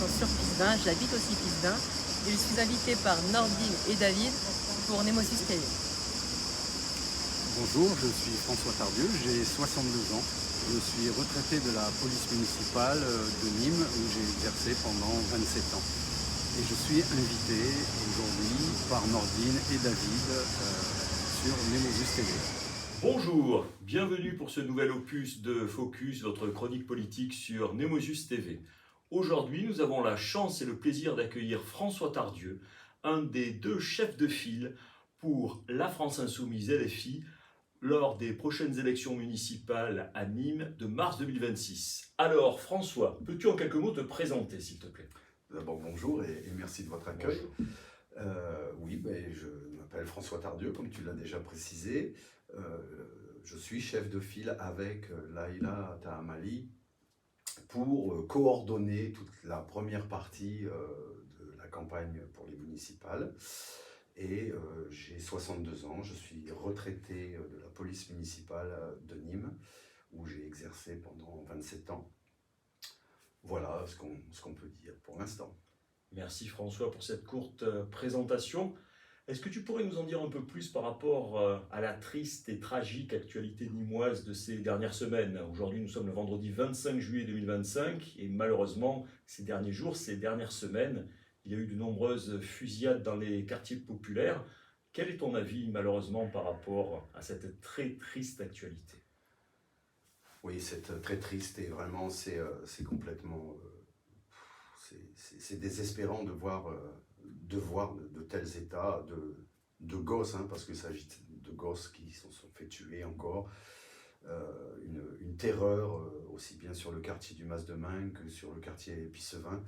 sont sur Pisevin, j'habite aussi Pisevin et je suis invitée par Nordine et David pour Nemosus TV. Bonjour, je suis François Tardieu, j'ai 62 ans. Je suis retraité de la police municipale de Nîmes où j'ai exercé pendant 27 ans. Et je suis invité aujourd'hui par Nordine et David sur Nemosus TV. Bonjour, bienvenue pour ce nouvel opus de Focus, votre chronique politique sur Nemosus TV. Aujourd'hui, nous avons la chance et le plaisir d'accueillir François Tardieu, un des deux chefs de file pour la France Insoumise LFI lors des prochaines élections municipales à Nîmes de mars 2026. Alors François, peux-tu en quelques mots te présenter s'il te plaît? D'abord bonjour et merci de votre accueil. Je m'appelle François Tardieu, comme tu l'as déjà précisé. Je suis chef de file avec Laïla Tahamali pour coordonner toute la première partie de la campagne pour les municipales. Et j'ai 62 ans, je suis retraité de la police municipale de Nîmes, où j'ai exercé pendant 27 ans. Voilà ce qu'on peut dire pour l'instant. Merci François pour cette courte présentation. Est-ce que tu pourrais nous en dire un peu plus par rapport à la triste et tragique actualité nîmoise de ces dernières semaines? Aujourd'hui, nous sommes le vendredi 25 juillet 2025 et malheureusement, ces derniers jours, ces dernières semaines, il y a eu de nombreuses fusillades dans les quartiers populaires. Quel est ton avis malheureusement par rapport à cette très triste actualité? Oui, c'est très triste et vraiment c'est complètement... c'est désespérant de voir de tels états de gosses, hein, parce qu'il s'agit de gosses qui se sont fait tuer encore. Une terreur aussi bien sur le quartier du Mas-de-Main que sur le quartier Pisevin.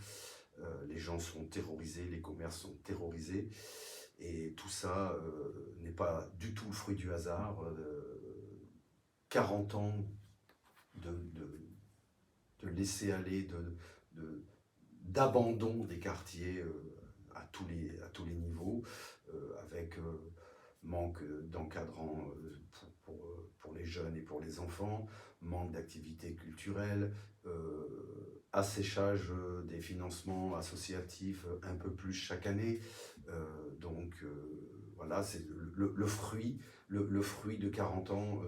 Les gens sont terrorisés, les commerces sont terrorisés. Et tout ça n'est pas du tout le fruit du hasard. 40 ans de laisser aller, d'abandon des quartiers à tous les niveaux, avec manque d'encadrants pour les jeunes et pour les enfants, manque d'activités culturelles, asséchage des financements associatifs un peu plus chaque année. Voilà, c'est le fruit de 40 ans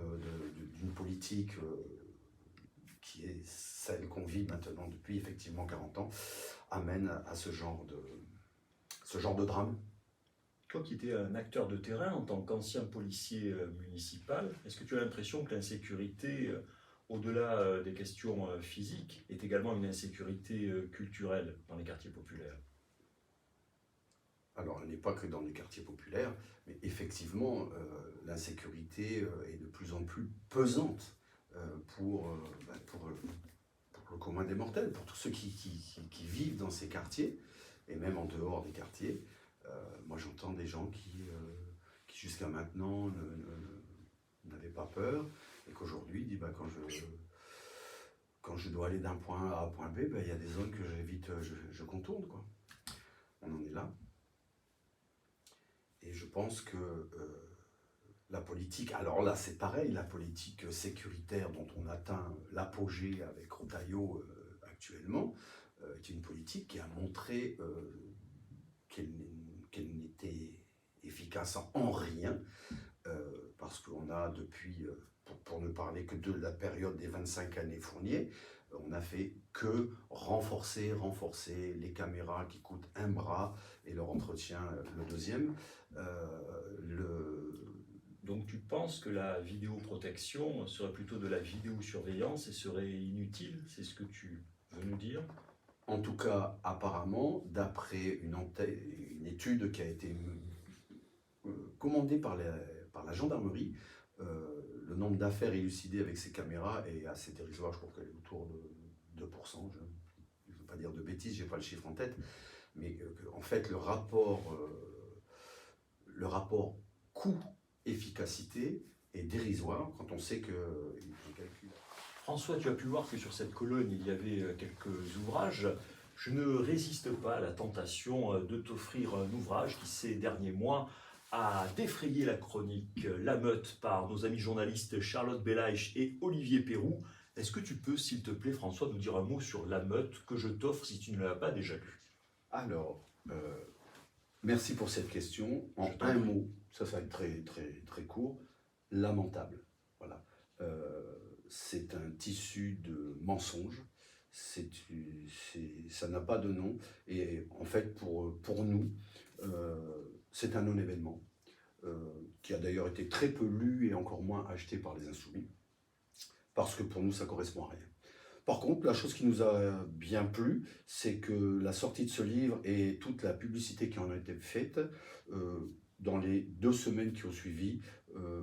d'une politique qui est celle qu'on vit maintenant depuis effectivement 40 ans, amène à ce genre de drame. Toi qui étais un acteur de terrain en tant qu'ancien policier municipal, est-ce que tu as l'impression que l'insécurité, au-delà des questions physiques, est également une insécurité culturelle dans les quartiers populaires? Alors, elle n'est pas que dans les quartiers populaires, mais effectivement, l'insécurité est de plus en plus pesante pour le commun des mortels, pour tous ceux qui vivent dans ces quartiers, et même en dehors des quartiers. Moi, j'entends des gens qui jusqu'à maintenant n'avaient pas peur, et qu'aujourd'hui, disent quand je dois aller d'un point A à un point B, il y a des zones que j'évite, je contourne, quoi. On en est là. Et je pense que la politique, alors là c'est pareil, la politique sécuritaire dont on atteint l'apogée avec Retailleau actuellement, est une politique qui a montré qu'elle n'était efficace en rien, parce qu'on a depuis, pour ne parler que de la période des 25 années Fournier, on n'a fait que renforcer les caméras qui coûtent un bras et leur entretien le deuxième. Donc tu penses que la vidéoprotection serait plutôt de la vidéosurveillance et serait inutile? C'est ce que tu veux nous dire? En tout cas, apparemment, d'après une étude qui a été commandée par la gendarmerie, le nombre d'affaires élucidées avec ces caméras est assez dérisoire. Je crois qu'elle est autour de 2%. Je ne veux pas dire de bêtises, je n'ai pas le chiffre en tête. Mais en fait, le rapport coût-efficacité est dérisoire quand on sait qu'il calcule. François, tu as pu voir que sur cette colonne, il y avait quelques ouvrages. Je ne résiste pas à la tentation de t'offrir un ouvrage qui, ces derniers mois, a défrayé la chronique La Meute par nos amis journalistes Charlotte Belaïch et Olivier Perroux. Est-ce que tu peux, s'il te plaît, François, nous dire un mot sur La Meute que je t'offre si tu ne l'as pas déjà lu? Alors, merci pour cette question. En Je t'en un prie. mot, ça va être très, très, très court, lamentable. Voilà. C'est un tissu de mensonges. Ça n'a pas de nom. Et en fait, pour nous, c'est un non-événement qui a d'ailleurs été très peu lu et encore moins acheté par les Insoumis. Parce que pour nous, ça ne correspond à rien. Par contre, la chose qui nous a bien plu, c'est que la sortie de ce livre et toute la publicité qui en a été faite, dans les 2 semaines qui ont suivi,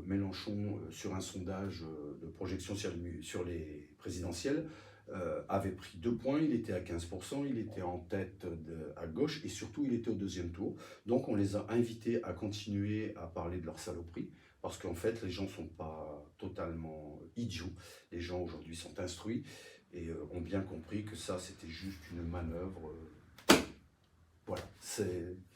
Mélenchon, sur un sondage de projection sur les présidentielles, avait pris 2 points, il était à 15%, il était en tête à gauche et surtout il était au 2e tour. Donc on les a invités à continuer à parler de leur saloperie, parce qu'en fait les gens ne sont pas totalement idiots, les gens aujourd'hui sont instruits et ont bien compris que ça c'était juste une manœuvre. Voilà,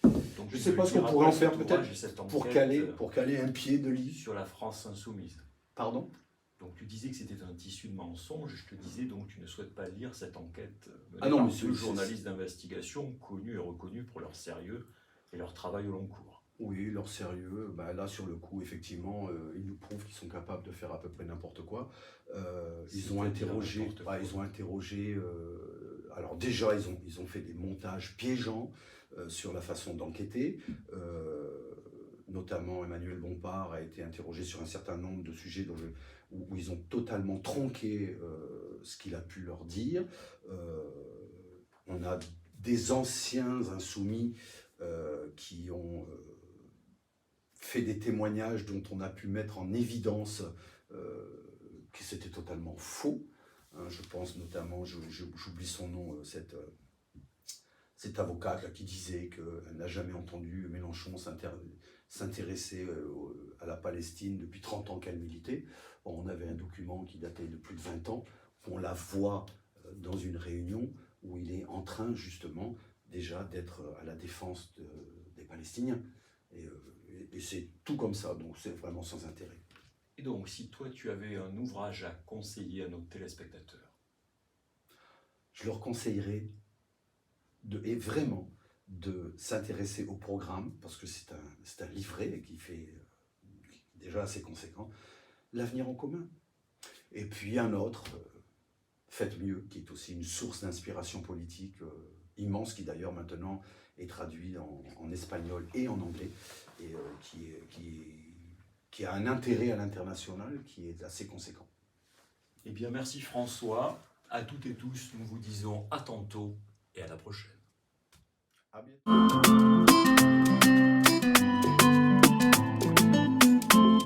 Donc, je ne tu sais veux pas ce dire qu'on pourrait en après faire cet peut-être ouvrage et cette pour enquête, caler un pied de lit. sur la France insoumise. Pardon? Donc tu disais que c'était un tissu de mensonges, je te disais donc tu ne souhaites pas lire cette enquête menée Ah non, par mais 2 journalistes d'investigation connus et reconnus pour leur sérieux et leur travail au long cours. Oui, leur sérieux, bah là sur le coup, effectivement, ils nous prouvent qu'ils sont capables de faire à peu près n'importe quoi. Ils ont interrogé, n'importe quoi. alors déjà ils ont fait des montages piégeants sur la façon d'enquêter. Notamment Emmanuel Bompard a été interrogé sur un certain nombre de sujets où ils ont totalement tronqué ce qu'il a pu leur dire. On a des anciens insoumis qui ont fait des témoignages dont on a pu mettre en évidence que c'était totalement faux. Hein, je pense notamment, j'oublie son nom, cette avocate là, qui disait qu'elle n'a jamais entendu Mélenchon s'intéresser à la Palestine depuis 30 ans qu'elle militait. Bon, on avait un document qui datait de plus de 20 ans. On la voit dans une réunion où il est en train justement déjà d'être à la défense des Palestiniens. Et c'est tout comme ça, donc c'est vraiment sans intérêt. Et donc si toi tu avais un ouvrage à conseiller à nos téléspectateurs? Je leur conseillerais et vraiment de s'intéresser au programme, parce que c'est un livret qui fait déjà assez conséquent, L'avenir en commun. Et puis un autre, Faites mieux, qui est aussi une source d'inspiration politique immense, qui d'ailleurs maintenant est traduit en espagnol et en anglais, et qui a un intérêt à l'international qui est assez conséquent. Eh bien merci François, à toutes et tous nous vous disons à tantôt et à la prochaine. À bientôt.